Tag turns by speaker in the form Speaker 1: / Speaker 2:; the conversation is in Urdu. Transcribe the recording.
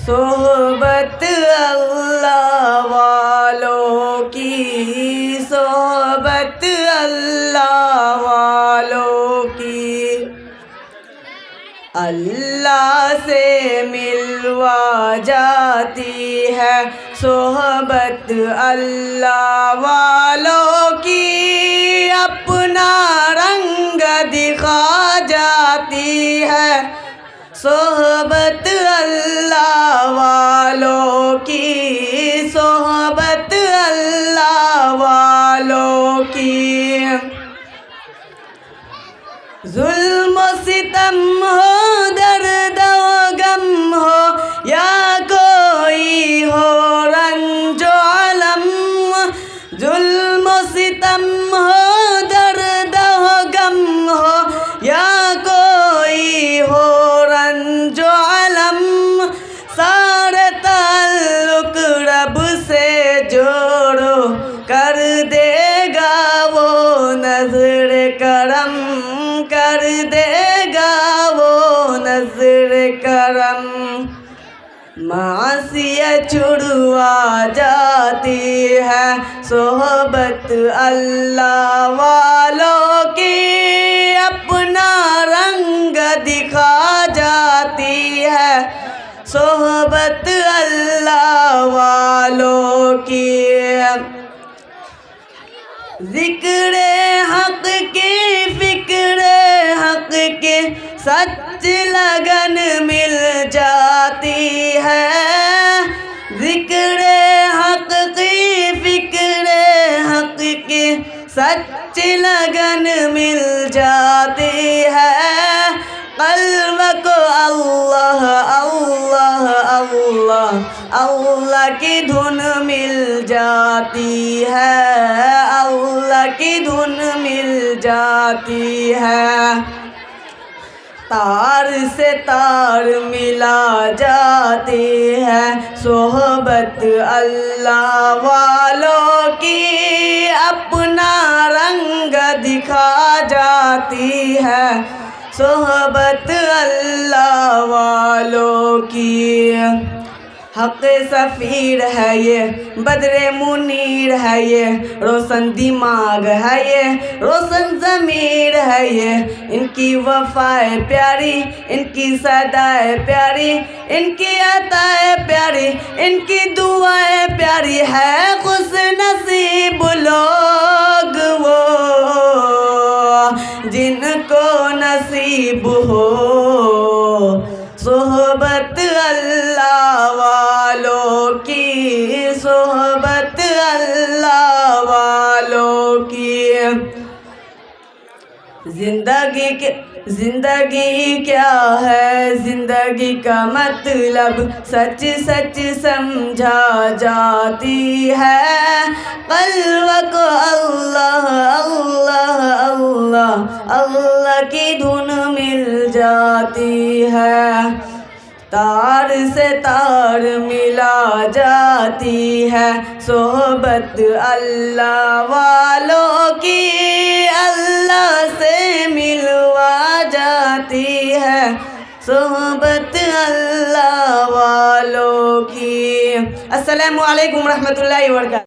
Speaker 1: صحبت اللہ والوں کی، صحبت اللہ والوں کی، اللہ سے ملوا جاتی ہے صحبت اللہ والوں کی، اپنا رنگ دکھا جاتی ہے صحبت اللہ والوں کی، صحبت اللہ والوں کی۔ ظلم و ستم ہو، درد و غم ہو، یا کوئی ہو رنج و الم، ظلم و ستم ہو، درد و غم ہو، یا کوئی ہو رنج و الم، سارے تعلق رب سے جوڑو، کر دے گا وہ نظر کرم، کر دے گا وہ نظر کرم۔ معصیت چھڑوا جاتی ہے صحبت اللہ والوں کی، اپنا رنگ دکھا جاتی ہے صحبت اللہ والوں کی۔ ذکر حق کی، فکر حق کی، سچ لگن مل جاتی ہے، ذکر حق کی، فکر حق کی، سچ لگن مل جاتی ہے، قلب کو اللہ اللہ اللہ اللہ کی دھن مل جاتی ہے، اللہ کی دھن مل جاتی ہے، تار سے تار ملا جاتی ہے صحبت اللہ والوں کی، اپنا رنگ دکھا جاتی ہے صحبت اللہ والوں کی۔ حق سفیر ہے یہ، بدر منیر ہے یہ، روشن دماغ ہے یہ، روشن ضمیر ہے یہ، ان کی وفائے پیاری، ان کی صدائے پیاری، ان کی عطائے پیاری، ان کی دعائیں پیاری ہے، خوش نصیب لوگ وہ جن کو نصیب ہو صحبت اللہ والوں کی، صحبت اللہ والوں کی۔ زندگی کیا ہے، زندگی کا مطلب سچ سچ سمجھا جاتی ہے، قلب کو اللہ اللہ اللہ اللہ کی دھن مل جاتی ہے، تار سے تار ملا جاتی ہے صحبت اللہ والوں کی، اللہ سے ملوا جاتی ہے صحبت اللہ والوں کی۔ السلام علیکم ورحمۃ اللہ وبرکاتہ۔